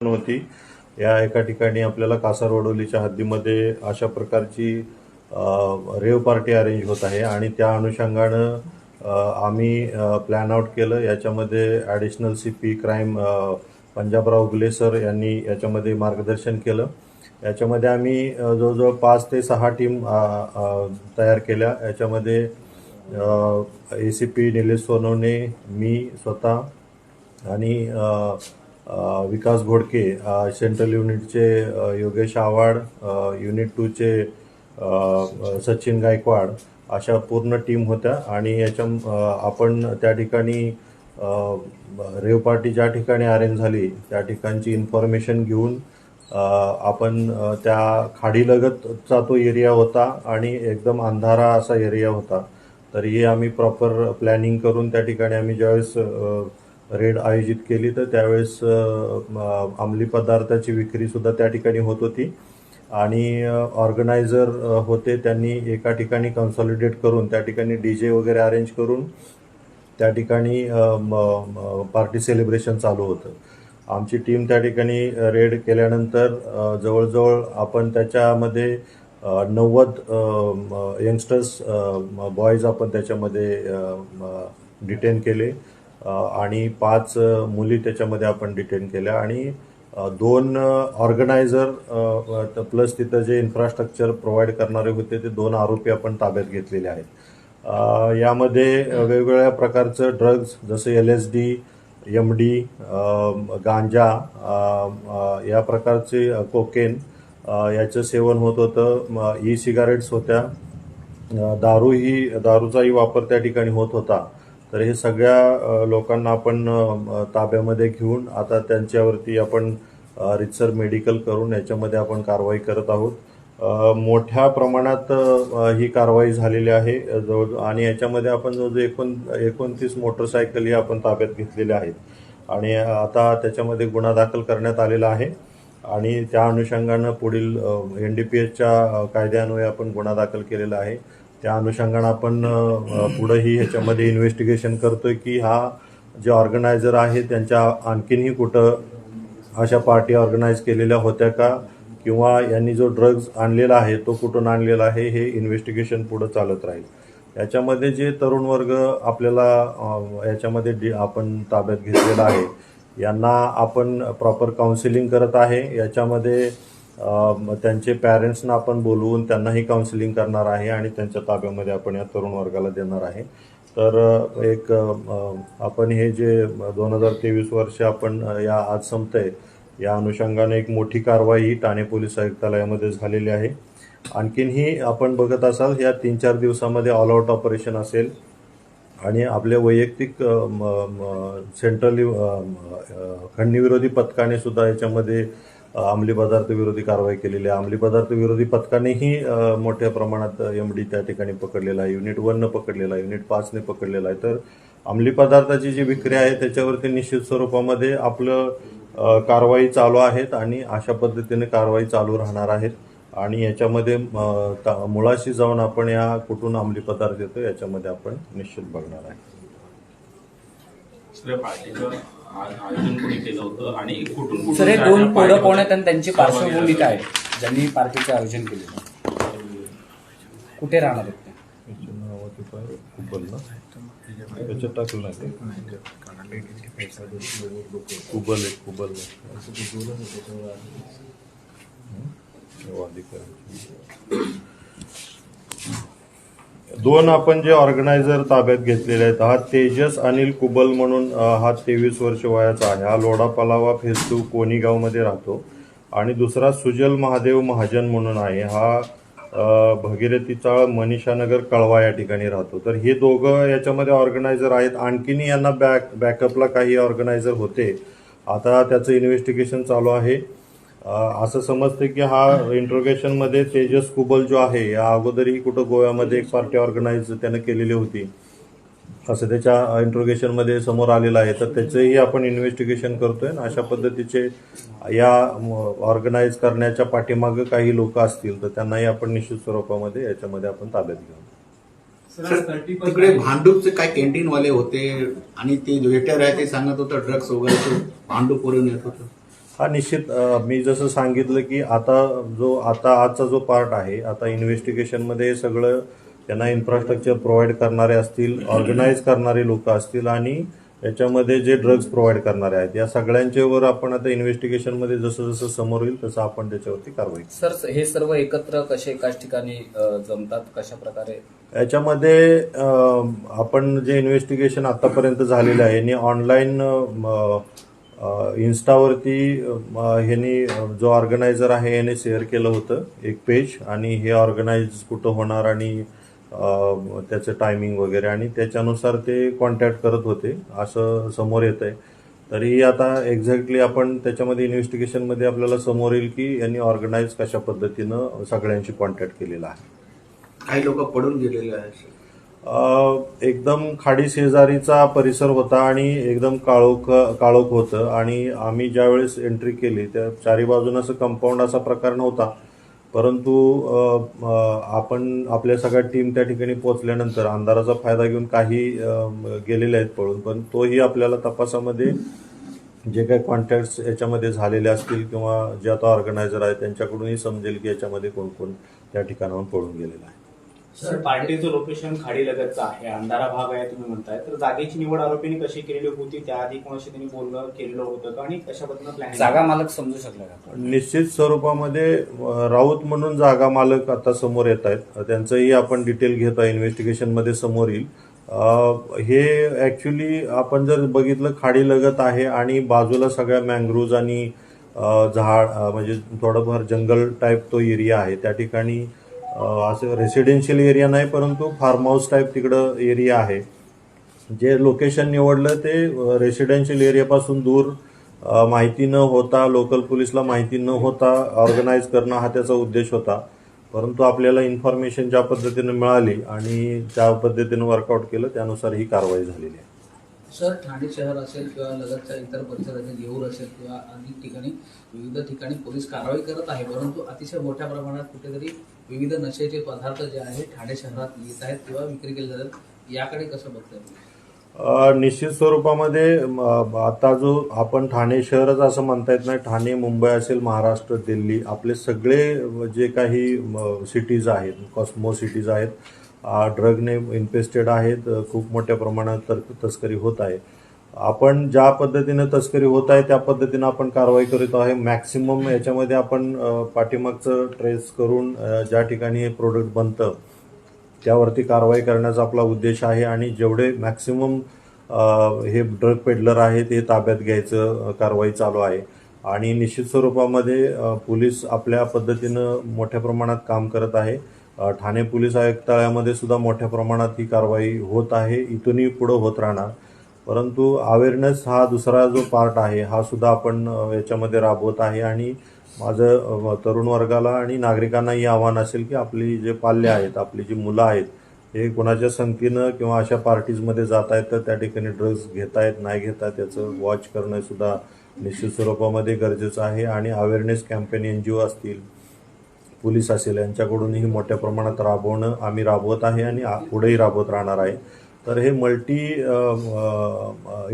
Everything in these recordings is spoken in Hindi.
होती या एका ठिकाणी आपल्याला कासारवडोलीच्या हद्दीमध्ये अशा प्रकारची रेव पार्टी अरेंज होत आहे आणि त्या अनुषंगानं आम्ही प्लॅन आउट केलं. याच्यामध्ये ॲडिशनल CP क्राईम पंजाबराव उगले सर यांनी याच्यामध्ये मार्गदर्शन केलं. याच्यामध्ये आम्ही जवळजवळ 5 ते 6 टीम तयार केल्या. याच्यामध्ये ACP निलेश सोनवणे, मी स्वतः आणि विकास घोडके, सेंट्रल युनिटचे योगेश आव्हाड, युनिट 2चे सचिन गायकवाड, अशा पूर्ण टीम होत्या. आणि आपण त्या ठिकाणी रेव पार्टी ज्या ठिकाणी अरेंज झाली त्या ठिकाणची इन्फॉर्मेशन घेऊन आपण त्या खाडीलगतचा तो एरिया होता आणि एकदम अंधारा असा एरिया होता. तरीही आम्ही प्रॉपर प्लॅनिंग करून त्या ठिकाणी आम्ही ज्यावेळेस रेड आयोजित केली तर त्यावेळेस अंमली पदार्थाची विक्रीसुद्धा त्या ठिकाणी होत होती. आणि ऑर्गनायझर होते त्यांनी एका ठिकाणी कन्सॉलिडेट करून त्या ठिकाणी DJ वगैरे अरेंज करून त्या ठिकाणी पार्टी सेलिब्रेशन चालू होतं. आमची टीम त्या ठिकाणी रेड केल्यानंतर जवळजवळ आपण त्याच्यामध्ये 90 यंगस्टर्स बॉयज आपण त्याच्यामध्ये डिटेन केले आणि 5 मुली त्याच्यामध्ये आपण डिटेन केल्या आणि 2 ऑर्गनायझर प्लस तिथं जे इन्फ्रास्ट्रक्चर प्रोव्हाइड करणारे होते ते 2 आरोपी आपण ताब्यात घेतलेले आहेत. यामध्ये वेगवेगळ्या प्रकारचं ड्रग्ज जसे LSD, MD, गांजा, या प्रकारचे कोकेन याचं सेवन होत होतं. E-सिगारेट्स होत्या, दारूचाही वापर त्या ठिकाणी होत होता. तर हे सगळ्या लोकांना आपण ताब्यामध्ये घेऊन आता त्यांच्यावरती आपण रितसर मेडिकल करून याच्यामध्ये आपण कारवाई करत आहोत. मोठ्या प्रमाणात ही कारवाई झालेली आहे आणि याच्यामध्ये आपण जवळजवळ 29 मोटरसायकली आपण ताब्यात घेतलेल्या आहेत आणि आता त्याच्यामध्ये गुन्हा दाखल करण्यात आलेला आहे आणि त्या अनुषंगानं पुढील NDPSच्या कायद्यान्वये आपण गुन्हा दाखल केलेला आहे. त्या अनुषंगानं आपण पुढंही ह्याच्यामध्ये इन्व्हेस्टिगेशन करतोय की हा जे ऑर्गनायझर आहे त्यांच्या आणखीनही कुठं अशा पार्टी ऑर्गनाईज केलेल्या होत्या का किंवा यांनी जो ड्रग्ज आणलेला आहे तो कुठून आणलेला आहे हे इन्व्हेस्टिगेशन पुढं चालत राहील. याच्यामध्ये जे तरुण वर्ग आपल्याला याच्यामध्ये आपण ताब्यात घेतलेला आहे यांना आपण प्रॉपर काउन्सिलिंग करत आहे. याच्यामध्ये त्यांचे पॅरेंट्सना आपण बोलवून त्यांनाही काउन्सिलिंग करणार आहे आणि त्यांच्या ताब्यामध्ये आपण या तरुण वर्गाला देणार आहे. तर एक आपण हे जे 2023 वर्ष आपण आज संपतंय या अनुषंगाने एक मोठी कारवाई ठाणे पोलीस आयुक्तालयामध्ये झालेली आहे. आणखीनही आपण बघत असाल या 3-4 दिवसामध्ये ऑल आउट ऑपरेशन असेल आणि आपल्या वैयक्तिक सेंट्रल खंडणीविरोधी पथकाने सुद्धा याच्यामध्ये अंमली पदार्थ विरोधी कारवाई केलेली आहे. अंमली पदार्थ विरोधी पथकानेही मोठ्या प्रमाणात MD त्या ठिकाणी पकडलेला आहे. युनिट 1 पकडलेला आहे, युनिट 5 पकडलेला आहे. तर अंमली पदार्थाची जी विक्री आहे त्याच्यावरती निश्चित स्वरूपामध्ये आपलं कारवाई चालू आहेत आणि अशा पद्धतीने कारवाई चालू राहणार आहेत आणि याच्यामध्ये मुळाशी जाऊन आपण या कुठून अंमली पदार्थ येतो याच्यामध्ये आपण निश्चित बघणार आहे. सर हे 2 पोरं कोण आहेत आणि त्यांची पार्श्वभूमी काय ज्यांनी पार्टीचं आयोजन केलेलं, कुठे राहणार आहेत ते? त्याच्यात टाकलं नाही कुबल 2 आपण जे ऑर्गनायझर ताब्यात घेतलेले आहेत. हा तेजस अनिल कुबल म्हणून हा 23 वर्ष वयाचा आहे. हा लोढापालावा फेज 2 कोणीगावमध्ये राहतो. आणि दुसरा सुजल महादेव महाजन म्हणून आहे. हा भगीरथी चाळ मनीषानगर कळवा या ठिकाणी राहतो. तर हे दोघं याच्यामध्ये ऑर्गनायझर आहेत. आणखीनही यांना बॅकअपला काही ऑर्गनायझर होते. आता त्याचं इन्व्हेस्टिगेशन चालू आहे. असं समजतं की हा इंट्रोगेशनमध्ये तेजस कुबल जो आहे या अगोदरही कुठं गोव्यामध्ये एक पार्टी ऑर्गनाईज त्यानं केलेली होती असं त्याच्या इंट्रोगेशनमध्ये समोर आलेलं आहे. तर त्याचंही आपण इन्व्हेस्टिगेशन करतोय. अशा पद्धतीचे या ऑर्गनाईज करण्याच्या पाठीमागं काही लोक असतील तर त्यांनाही आपण निश्चित स्वरूपामध्ये याच्यामध्ये आपण ताब्यात घेऊ. तिकडे भांडूपचे काय कॅन्टीनवाले होते आणि ते जो वेटर आहे ते सांगत होतं ड्रग्स वगैरे भांडूप वरून येत होतं. हा निश्चित मी जसं सांगितलं की आता आजचा जो पार्ट आहे, आता इन्व्हेस्टिगेशनमध्ये हे सगळं त्यांना इन्फ्रास्ट्रक्चर प्रोव्हाइड करणारे असतील, ऑर्गनाईज करणारे लोक असतील आणि याच्यामध्ये जे ड्रग्ज प्रोव्हाइड करणारे आहेत, या सगळ्यांच्यावर आपण आता इन्व्हेस्टिगेशनमध्ये जसं जसं समोर येईल तसं आपण त्याच्यावरती कारवाई करू. सर हे सर्व एकत्र कसे एकाच ठिकाणी जमतात, कशा प्रकारे? याच्यामध्ये आपण जे इन्व्हेस्टिगेशन आतापर्यंत झालेलं आहे यांनी ऑनलाईन इन्स्टावरती ह्यांनी जो ऑर्गनायझर आहे याने शेअर केलं होतं एक पेज, आणि हे ऑर्गनाईज कुठं होणार आणि त्याचं टायमिंग वगैरे, आणि त्याच्यानुसार ते कॉन्टॅक्ट करत होते असं समोर येत आहे. तरी आता एक्झॅक्टली आपण त्याच्यामध्ये इन्व्हेस्टिगेशनमध्ये आपल्याला समोर येईल की यांनी ऑर्गनाईज कशा पद्धतीनं सगळ्यांशी कॉन्टॅक्ट केलेला आहे. काही लोक पडून गेलेले आहेत. एकदम खाडी शेजारीचा परिसर होता आणि एकदम काळोख होतं, आणि आम्ही ज्यावेळेस एंट्री केली त्या चारी बाजूनं असं कंपाऊंड असा प्रकार नव्हता. परंतु आपण आपल्या सगळ्या टीम त्या ठिकाणी पोहोचल्यानंतर अंधाराचा फायदा घेऊन काही गेलेले आहेत पळून, पण तोही आपल्याला तपासामध्ये जे काही कॉन्टॅक्ट्स याच्यामध्ये झालेले असतील किंवा जे आता ऑर्गनायझर आहे त्यांच्याकडूनही समजेल की याच्यामध्ये कोण कोण त्या ठिकाणाहून पळून गेलेलं आहे. सर पार्टीचं लोकेशन खाडीलगतचं आहे, अंधारा भाग आहे तुम्ही म्हणताय, तर जागेची निवड आरोपींनी कशी केलेली होती, त्याआधी कोणाशी त्यांनी बोलणं केलेलं होतं का, आणि कशा पद्धतीनं प्लॅन? जागा मालक समजू शकला का? निश्चित स्वरूपामध्ये राऊत म्हणून जागा मालक आता समोर येत आहेत, त्यांचंही आपण डिटेल घेत आहे, इन्व्हेस्टिगेशनमध्ये समोर येईल. हे ॲक्च्युली आपण जर बघितलं खाडीलगत आहे आणि बाजूला सगळ्या मँग्रोव्ज आणि झाड म्हणजे थोडंफार जंगल टाईप तो एरिया आहे. त्या ठिकाणी असं रेसिडेन्शियल एरिया नाही परंतु फार्म हाऊस टाईप तिकडं एरिया आहे. जे लोकेशन निवडलं ते रेसिडेन्शियल एरियापासून दूर, माहिती न होता, लोकल पोलिसला माहिती न होता ऑर्गनाईज करणं हा त्याचा उद्देश होता. परंतु आपल्याला इन्फॉर्मेशन ज्या पद्धतीने मिळाली आणि ज्या पद्धतीने वर्कआउट केलं त्यानुसार ही कारवाई झालेली आहे. सर ठाणे शहर असेल किंवा लगतच्या इतर परिसर असेल, येऊर असेल किंवा अनेक ठिकाणी विविध ठिकाणी पोलीस कारवाई करत आहे, परंतु अतिशय मोठ्या प्रमाणात कुठेतरी विविध नशेचे पदार्थ जे आहेत ठाणे शहरात येत आहेत किंवा विक्री केले जातात, याकडे कसं बघताय? निश्चित स्वरूपामध्ये आता जो आपण ठाणे शहरच असं म्हणता येत नाही, ठाणे, मुंबई असेल, महाराष्ट्र, दिल्ली, आपले सगळे जे काही सिटीज आहेत, कॉस्मो सिटीज आहेत, ड्रगने इन्फेस्टेड आहेत, खूप मोठ्या प्रमाणात तस्करी होत आहे. आपण ज्या पद्धतीनं तस्करी होत आहे त्या पद्धतीनं आपण कारवाई करीत आहे. मॅक्सिमम याच्यामध्ये आपण पाठीमागचं ट्रेस करून ज्या ठिकाणी हे प्रोडक्ट बनतं त्यावरती कारवाई करण्याचा आपला उद्देश आहे, आणि जेवढे मॅक्सिमम हे ड्रग पेडलर आहेत हे ताब्यात घ्यायचं कारवाई चालू आहे. आणि निश्चित स्वरूपामध्ये पोलीस आपल्या पद्धतीनं मोठ्या प्रमाणात काम करत आहे. ठाणे पोलीस आयुक्तालयामध्ये सुद्धा मोठ्या प्रमाणात ही कारवाई होत आहे, इथूनही पुढं होत राहणार. परंतु अवेअरनेस हा दुसरा जो पार्ट आहे हा सुद्धा आपण याच्यामध्ये राबवत आहे. आणि माझं तरुण वर्गाला आणि नागरिकांनाही आव्हान असेल की आपली जे पाल्य आहेत, आपली जी मुलं आहेत, हे कोणाच्या संगतीनं किंवा अशा पार्टीजमध्ये जात आहेत तर त्या ठिकाणी ड्रग्ज घेत आहेत नाही घेत आहेत याचं वॉच करणं सुद्धा निश्चित स्वरूपामध्ये गरजेचं आहे. आणि अवेअरनेस कॅम्पेन NGO असतील, पोलीस असेल, यांच्याकडूनही मोठ्या प्रमाणात राबवणं आम्ही राबवत आहे आणि पुढेही राबवत राहणार आहे. तर हे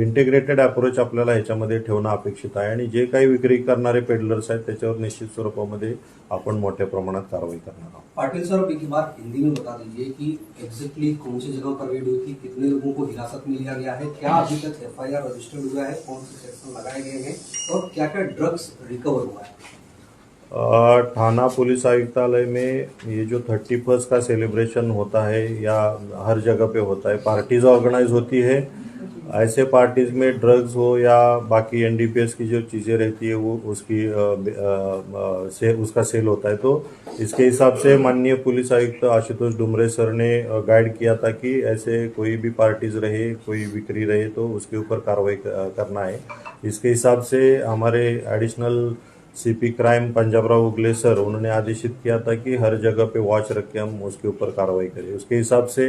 इंटिग्रेटेड अप्रोच आपल्याला ह्याच्यामध्ये ठेवणं अपेक्षित आहे. आणि जे काही विक्री करणारे पेडलर्स आहेत त्याच्यावर निश्चित स्वरूपामध्ये आपण मोठ्या प्रमाणात कारवाई करणार आहोत. पाटिल सर, एक बार हिंदी में बता दीजिए कि एग्जैक्टली कौन सी जगह पर रेड हुई थी, कितने लोगों को हिरासत में लिया गया है, क्या अभी तक FIR रजिस्टर्ड हुआ है, कौन से सेक्शन लगाए गए हैं और क्या क्या ड्रग्स रिकवर हुआ है? थाना पुलिस आयुक्तालय में ये जो 31st का सेलिब्रेशन होता है या हर जगह पे होता है, पार्टीज ऑर्गेनाइज होती है. ऐसे पार्टीज में ड्रग्स हो या बाकी NDPS की जो चीज़ें रहती है वो उसका सेल होता है. तो इसके हिसाब से माननीय पुलिस आयुक्त आशुतोष डुमरे सर ने गाइड किया था कि ऐसे कोई भी पार्टीज रहे, कोई बिक्री रहे तो उसके ऊपर कार्रवाई करना है. इसके हिसाब से हमारे एडिशनल CP क्राइम पंजाबराव उगले सर, उन्होंने आदेशित किया था कि हर जगह पे वॉच रख के हम उसके ऊपर कार्रवाई करें. उसके हिसाब से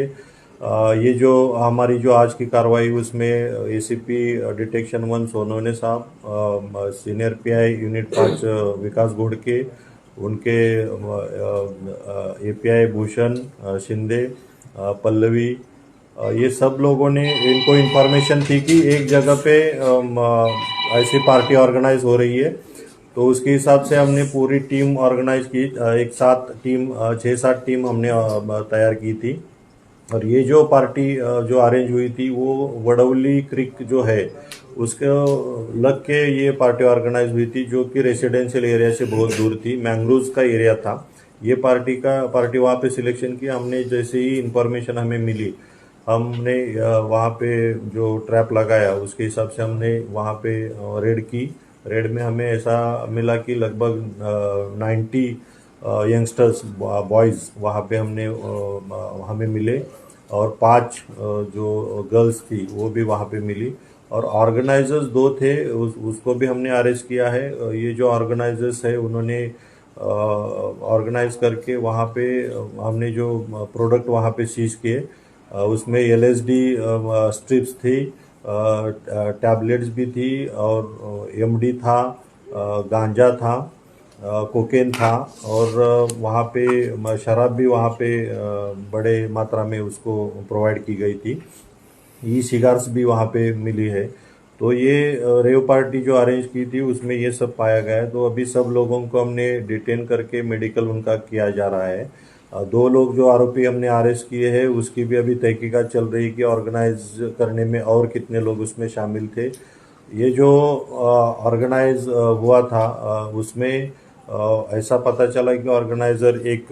ये जो हमारी जो आज की कार्रवाई उसमें ACP डिटेक्शन 1 सोनवने साहब, सीनियर PI यूनिट 5 विकास घोड़के, उनके API भूषण शिंदे, पल्लवी, ये सब लोगों ने, इनको इन्फॉर्मेशन थी कि एक जगह पे ऐसी पार्टी ऑर्गेनाइज हो रही है तो उसके हिसाब से हमने पूरी टीम ऑर्गेनाइज की। एक साथ टीम 6-7 टीम हमने तैयार की थी। और ये जो पार्टी जो अरेंज हुई थी वो वडौली क्रिक जो है उसके लग के ये पार्टी ऑर्गेनाइज हुई थी, जो कि रेसिडेंशियल एरिया से बहुत दूर थी, मैंग्रोव्स का एरिया था। ये पार्टी वहाँ पे सिलेक्शन किया हमने। जैसे ही इंफॉर्मेशन हमें मिली, हमने वहाँ पे जो ट्रैप लगाया उसके हिसाब से हमने वहाँ पे रेड की। रेड में हमें ऐसा मिला कि लगभग 90 यंगस्टर्स बॉयज़ वहाँ पे हमें मिले, और 5 जो गर्ल्स थी वो भी वहाँ पे मिली। और ऑर्गेनाइजर्स 2 थे, उसको भी हमने अरेस्ट किया है। ये जो ऑर्गेनाइजर्स है उन्होंने ऑर्गेनाइज करके वहाँ पे हमने जो प्रोडक्ट वहाँ पे सीज किए, उसमें LSD स्ट्रिप्स थी, टैबलेट्स भी थी, और MD था, गांजा था, कोकेन था, और वहाँ पे शराब भी वहाँ पे बड़े मात्रा में उसको प्रोवाइड की गई थी। ई सिगार्स भी वहाँ पे मिली है। तो ये रेव पार्टी जो अरेंज की थी उसमें ये सब पाया गया है। तो अभी सब लोगों को हमने डिटेन करके मेडिकल उनका किया जा रहा है। 2 लोग जो आरोपी हमने अरेस्ट किए हैं उसकी भी अभी तहकीकात चल रही है कि ऑर्गेनाइज करने में और कितने लोग उसमें शामिल थे। ये जो ऑर्गेनाइज हुआ था उसमें ऐसा पता चला कि ऑर्गेनाइजर एक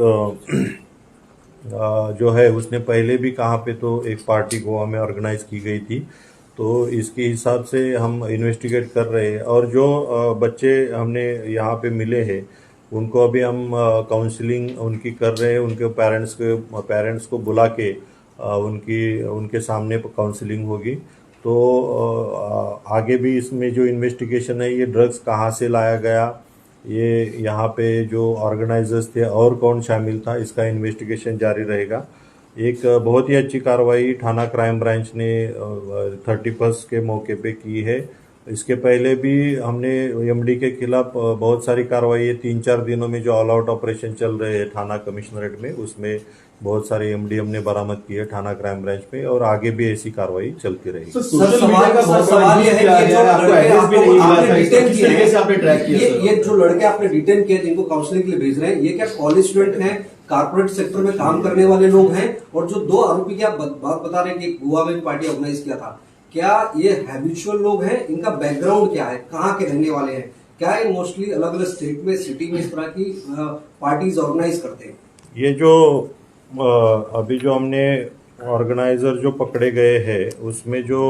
जो है उसने पहले भी कहाँ पे तो एक पार्टी गोवा में ऑर्गेनाइज की गई थी। तो इसके हिसाब से हम इन्वेस्टिगेट कर रहे हैं। और जो बच्चे हमने यहाँ पे मिले हैं उनको अभी हम काउंसलिंग उनकी कर रहे हैं। उनके पेरेंट्स को बुला के उनके सामने काउंसलिंग होगी। तो आगे भी इसमें जो इन्वेस्टिगेशन है, ये ड्रग्स कहाँ से लाया गया, ये यहाँ पे जो ऑर्गेनाइजर्स थे और कौन शामिल था, इसका इन्वेस्टिगेशन जारी रहेगा। एक बहुत ही अच्छी कार्रवाई थाना क्राइम ब्रांच ने 31 के मौके पे की है। इसके पहले भी हमने MD के खिलाफ बहुत सारी कार्रवाई 3-4 दिनों में जो ऑल आउट ऑपरेशन चल रहे हैं थाना कमिश्नरेट में, उसमें बहुत सारे MD हमने बरामद किए थाना क्राइम ब्रांच में, और आगे भी ऐसी कार्रवाई चलती रहेगी। सवाल ये है कि ये जो लड़के आपने डिटेन किए जिनको काउंसलिंग के लिए भेज रहे हैं, ये क्या कॉलेज स्टूडेंट हैं, कारपोरेट सेक्टर में काम करने वाले लोग हैं? और जो 2 आरोपी की आप बात बता रहे हैं कि गोवा में पार्टी ऑर्गेनाइज किया था, क्या ये हैबिचुअल लोग हैं? इनका बैकग्राउंड क्या है, कहाँ के रहने वाले हैं? क्या ये मोस्टली अलग अलग स्टेट में, सिटी में इस तरह की पार्टीज ऑर्गेनाइज करते हैं? ये जो अभी जो हमने ऑर्गेनाइजर जो पकड़े गए हैं उसमें जो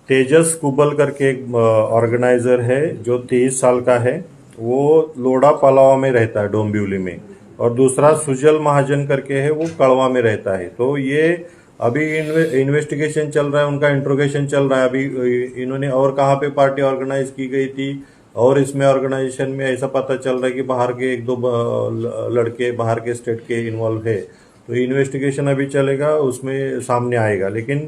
तेजस कुबल करके एक ऑर्गेनाइजर है जो 23 साल का है, वो लोड़ा पलावा में रहता है, डोंबिवली में। और दूसरा सुजल महाजन करके है, वो कड़वा में रहता है। तो ये अभी इन्वेस्टिगेशन चल रहा है, उनका इंट्रोगेशन चल रहा है। अभी इन्होंने और कहाँ पे पार्टी ऑर्गेनाइज की गई थी, और इसमें ऑर्गेनाइजेशन में ऐसा पता चल रहा है कि बाहर के 1-2 लड़के बाहर के स्टेट के इन्वॉल्व है। तो इन्वेस्टिगेशन अभी चलेगा, उसमें सामने आएगा। लेकिन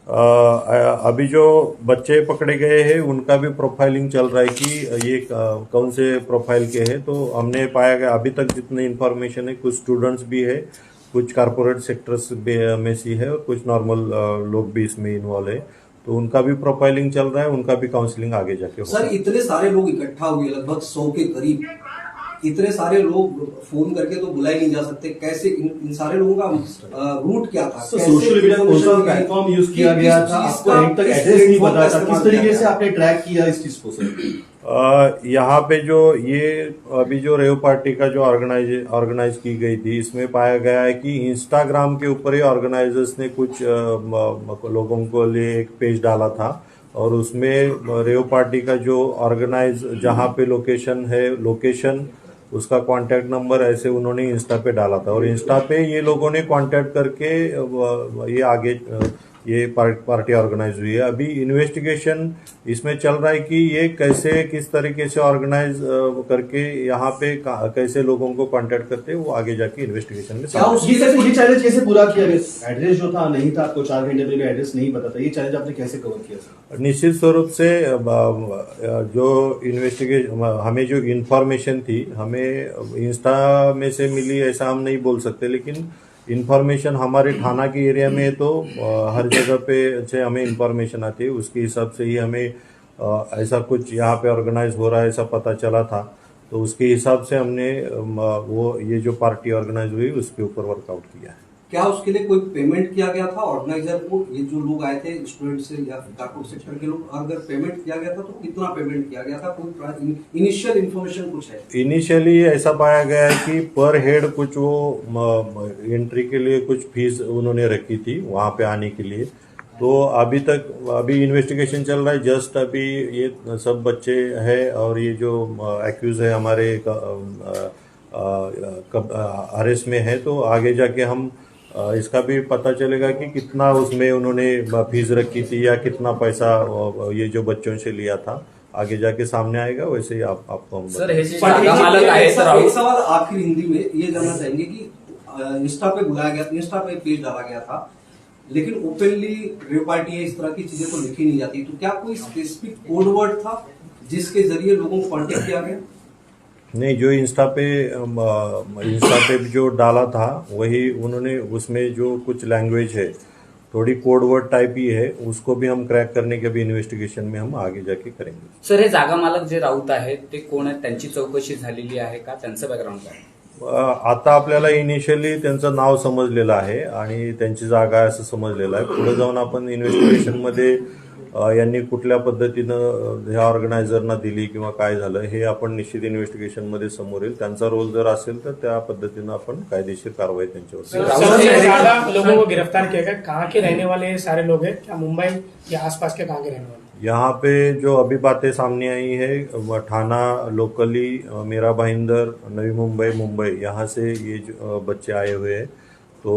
अभी जो बच्चे पकड़े गए हैं उनका भी प्रोफाइलिंग चल रहा है कि ये कौन से प्रोफाइल के हैं। तो हमने पाया गया अभी तक जितनी इन्फॉर्मेशन है, कुछ स्टूडेंट्स भी है, कुछ कारपोरेट सेक्टर्स में से है, और कुछ नॉर्मल लोग भी इसमें इन्वॉल्व है। तो उनका भी प्रोफाइलिंग चल रहा है, उनका भी काउंसलिंग आगे जाके होगा। सर, इतने सारे लोग इकट्ठा हुए, लगभग 100 के करीब, इतने सारे लोग फोन करके तो बुलाए नहीं जा सकते। कैसे इन सारे लोगों का रूट क्या था? सोशल मीडिया कौन सा प्लेटफॉर्म यूज किया गया था? आपको अभी तक एड्रेस नहीं पता था, किस तरीके से आपने ट्रैक किया इस चीज को सर? यहाँ पे जो ये अभी जो रेव पार्टी का जो ऑर्गेनाइज की गई थी, इसमें पाया गया है कि इंस्टाग्राम के ऊपर ही ऑर्गेनाइजर्स ने कुछ लोगों को लिए एक पेज डाला था, और उसमें रेव पार्टी का जो ऑर्गेनाइज जहाँ पे लोकेशन उसका कांटेक्ट नंबर ऐसे उन्होंने इंस्टा पे डाला था। और इंस्टा पे ये लोगों ने कांटेक्ट करके ये आगे ये पार्टी ऑर्गेनाइज हुई है। अभी इन्वेस्टिगेशन इसमें चल रहा है कि ये किस तरीके से ऑर्गेनाइज करके यहाँ पे कैसे लोगों को कांटेक्ट करते हैं, वो आगे जाके इन्वेस्टिगेशन में ये चैलेंज कैसे पूरा किया? एड्रेस जो था नहीं था, आपको 4 घंटे पहले एड्रेस नहीं पता था, ये चैलेंज आपने कैसे कवर किया सर? निश्चित स्वरूप से जो इन्वेस्टिगेशन हमें जो इंफॉर्मेशन थी, हमें इंस्टा में से मिली ऐसा हम नहीं बोल सकते, लेकिन इन्फॉर्मेशन हमारे थाना के एरिया में तो हर जगह पे से हमें इन्फॉर्मेशन आती है, उसके हिसाब से ही हमें ऐसा कुछ यहाँ पे ऑर्गेनाइज हो रहा है ऐसा पता चला था, तो उसके हिसाब से हमने वो ये जो पार्टी ऑर्गेनाइज हुई उसके ऊपर वर्कआउट किया है। क्या उसके लिए कोई पेमेंट किया गया था ऑर्गेनाइजर को? ये जो लोग आए थे स्टूडेंट से या कारपोरेट सेक्टर के लोग, अगर पेमेंट किया गया था तो कितना पेमेंट किया गया था? कोई इनिशियल इन्फॉर्मेशन कुछ है? इनिशियली ऐसा पाया गया है कि पर हेड कुछ वो एंट्री के लिए कुछ फीस उन्होंने रखी थी वहाँ पे आने के लिए। तो अभी इन्वेस्टिगेशन चल रहा है। जस्ट अभी ये सब बच्चे हैं और ये जो एक्यूज है हमारे अरेस्ट में है, तो आगे जाके हम इसका भी पता चलेगा कि कितना उसमें उन्होंने फीस रखी थी या कितना पैसा ये जो बच्चों से लिया था। आगे जाके सामने आएगा, वैसे ही आपको हम सर हे जे पर जागा मालक आहे तर एक सवाल आखिर हिंदी में ये जानना चाहेंगे कि इंस्टा पे बुलाया गया, इंस्टा पे पेज डाला गया था, लेकिन ओपनली रेप पार्टी है इस तरह की चीजें तो लिखी नहीं जाती, तो क्या कोई स्पेसिफिक कोड वर्ड था जिसके जरिए लोगों को कॉन्टेक्ट किया गया? नहीं, जो इंस्टा पे जो डाला था वही उन्होंने, उसमें जो कुछ लैंग्वेज है थोड़ी कोड वर्ड टाइप ही है, उसको भी हम क्रॅक करने के भी इन्व्हेस्टिगेशन में हम आगे जाके करेंगे। सर हे जागा मालक जे राऊत आहेत ते कोण आहेत, त्यांची चौकशी झालेली आहे का, त्यांचं बॅकग्राऊंड काय? आता आपल्याला इनिशियली त्यांचं नाव समजलेलं आहे आणि त्यांची जागा आहे असं समजलेलं आहे। पुढे जाऊन आपण इन्व्हेस्टिगेशन मध्ये यांनी कुठल्या पद्धतीनं ह्या ऑर्गनायझरना दिली किंवा काय झालं हे आपण निश्चित इन्व्हेस्टिगेशन मध्ये समोर येईल। त्यांचा रोल जर असेल तर त्या पद्धतीनं आपण कायदेशीर कारवाई त्यांच्यावर सबसे ज्यादा लोगों को गिरफ्तार किया गया, कहाँ के रहने वाले ये सारे लोग हैं? क्या मुंबई या आसपास के कहाँ के रहने वाले? यहाँ पे जो अभी बातें सामने आई है, थाना लोकली मीरा भाईंदर, नवी मुंबई, मुंबई, यहाँ से ये जो बच्चे आए हुए हैं, तो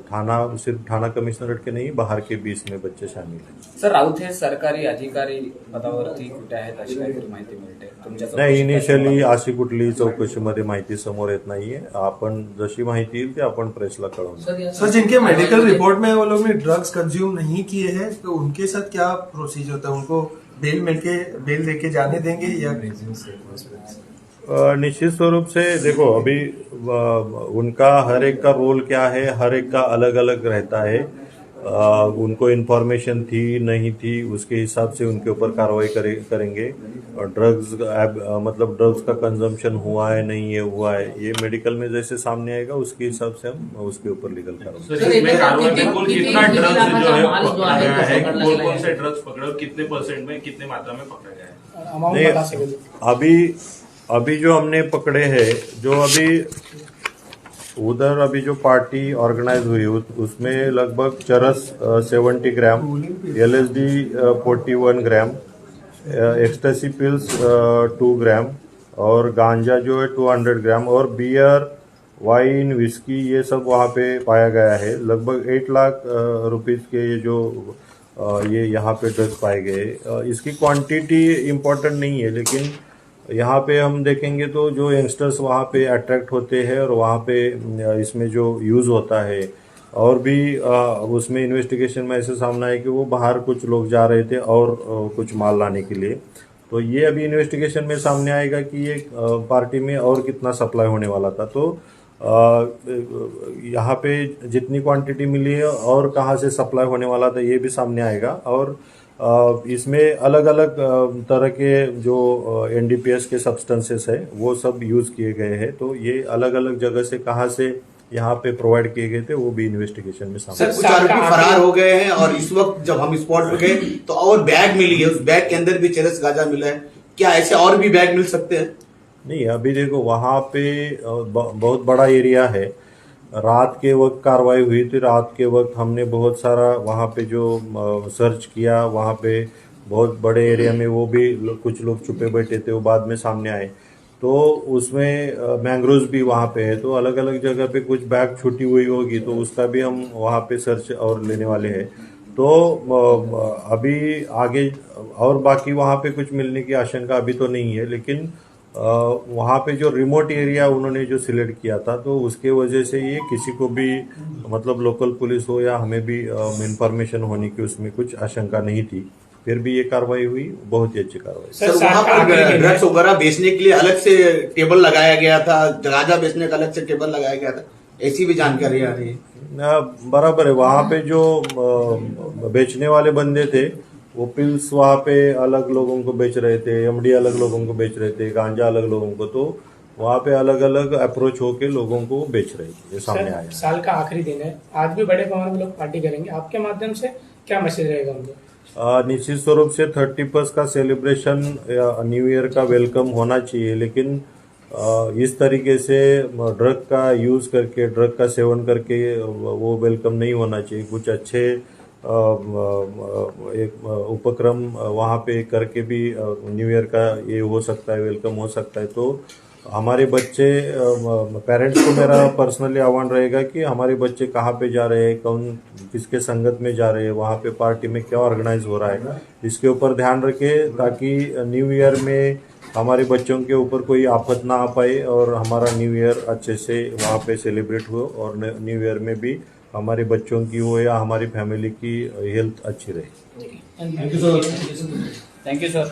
थाना सिर्फ थाना कमिश्नरेट के नहीं बाहर के 20 में बच्चे शामिल हैं। सर राऊत हे सरकारी अधिकारी पदावरती कुठे आहेत अशी काहीतरी माहिती मिळते तुमच्या नाही, चौकशीत? इनिशियली अशी कुठलीही चौकशीमध्ये माहिती समोर येत नाहीये। आपण जशी माहिती येईल ती आपण प्रेसला कळवणार। सर जिनके मेडिकल रिपोर्ट में वो लोग ने ड्रग्स कंज्यूम नहीं किए हैं, तो उनके साथ क्या प्रोसीजर होता है? उनको बेल देके जाने देंगे या? निश्चित स्वरूप से देखो, अभी उनका हर एक का रोल क्या है, हर एक का अलग अलग रहता है। उनको इन्फॉर्मेशन थी नहीं थी उसके हिसाब से उनके ऊपर कार्रवाई करेंगे। ड्रग्स मतलब ड्रग्स का कंजम्पशन हुआ है नहीं हुआ है, ये मेडिकल में जैसे सामने आएगा उसके हिसाब से हम उसके ऊपर लीगल कार्रवाई। सर इसमें कार्रवाई में कुल कितना ड्रग्स जो है पकड़ा है, कौन से ड्रग्स पकड़े, कितने परसेंट में, कितने मात्रा में पकड़ा गया है? अमाउंट बता सकेंगे? अभी जो हमने पकड़े हैं, जो अभी उधर अभी जो पार्टी ऑर्गेनाइज हुई उसमें लगभग चरस 70 ग्राम, LSD 41 ग्राम, एक्सटेसी पिल्स 2 ग्राम और गांजा जो है 200 ग्राम और बियर, वाइन, विस्की ये सब वहाँ पे पाया गया है। लगभग 8 लाख रुपीस के ये जो ये यहाँ पे ड्रग्स पाए गए। इसकी क्वांटिटी इम्पोर्टेंट नहीं है, लेकिन यहाँ पे हम देखेंगे तो जो यंगस्टर्स वहाँ पे अट्रैक्ट होते हैं और वहाँ पे इसमें जो यूज़ होता है, और भी उसमें इन्वेस्टिगेशन में ऐसे सामने आया कि वो बाहर कुछ लोग जा रहे थे और कुछ माल लाने के लिए। तो ये अभी इन्वेस्टिगेशन में सामने आएगा कि ये पार्टी में और कितना सप्लाई होने वाला था। तो यहाँ पे जितनी क्वांटिटी मिली है और कहाँ से सप्लाई होने वाला था ये भी सामने आएगा। और इसमें अलग अलग तरह के जो NDPS के सब्सटेंसेस है वो सब यूज़ किए गए हैं। तो ये अलग अलग जगह से कहाँ से यहाँ पे प्रोवाइड किए गए थे वो भी इन्वेस्टिगेशन में सामने। सर कुछ आरोपी फरार हो गए हैं और इस वक्त जब हम स्पॉट पे गए तो और बैग मिली है, उस बैग के अंदर भी चरस गांजा मिला है। क्या ऐसे और भी बैग मिल सकते हैं? नहीं, अभी देखो वहाँ पे बहुत बड़ा एरिया है। रात के वक्त कार्रवाई हुई थी, रात के वक्त हमने बहुत सारा वहाँ पे जो सर्च किया, वहाँ पे बहुत बड़े एरिया में वो भी कुछ लोग छुपे बैठे थे, वो बाद में सामने आए। तो उसमें मैंग्रोव्स भी वहाँ पे है, तो अलग अलग जगह पे कुछ बैग छूटी हुई होगी तो उसका भी हम वहाँ पे सर्च और लेने वाले हैं। तो अभी आगे और बाकी वहाँ पे कुछ मिलने की आशंका अभी तो नहीं है, लेकिन वहाँ पे जो रिमोट एरिया उन्होंने जो सिलेक्ट किया था तो उसके वजह से ये किसी को भी मतलब लोकल पुलिस हो या हमें भी इंफॉर्मेशन होने की उसमें कुछ आशंका नहीं थी। फिर भी ये कार्रवाई हुई, बहुत ही अच्छी कार्रवाई। सर वहाँ पर ड्रग्स वगैरह बेचने के लिए अलग से टेबल लगाया गया था, गांजा बेचने का अलग से टेबल लगाया गया था, ऐसी भी जानकारी आ रही है? बराबर है, वहाँ पे जो बेचने वाले बंदे थे वो पिल्स वहाँ पे अलग लोगों को बेच रहे थे, एमडी अलग लोगों को बेच रहे थे, गांजा अलग लोगों को, तो वहाँ पे अलग अलग अप्रोच होके लोगों को बेच रहे थे, ये सामने सर, आया। साल का आखिरी दिन है, आज भी बड़े पैमाने में लोग पार्टी करेंगे, आपके माध्यम से क्या मैसेज रहेगा उनको? निश्चित स्वरूप से 31 का सेलिब्रेशन न्यू ईयर का वेलकम होना चाहिए, लेकिन इस तरीके से ड्रग का यूज करके, ड्रग का सेवन करके वो वेलकम नहीं होना चाहिए। कुछ अच्छे एक उपक्रम वहाँ पे करके भी न्यू ईयर का ये हो सकता है, वेलकम हो सकता है। तो हमारे बच्चे, पेरेंट्स को मेरा पर्सनली आह्वान रहेगा कि हमारे बच्चे कहाँ पे जा रहे हैं, कौन किसके संगत में जा रहे हैं, वहाँ पे पार्टी में क्या ऑर्गेनाइज हो रहा है, इसके ऊपर ध्यान रखें, ताकि न्यू ईयर में हमारे बच्चों के ऊपर कोई आफत ना आ पाए और हमारा न्यू ईयर अच्छे से वहाँ पे सेलिब्रेट हो, और न्यू ईयर में भी हमारे बच्चों की हो या हमारी फैमिली की हेल्थ अच्छी रहे। Thank you sir.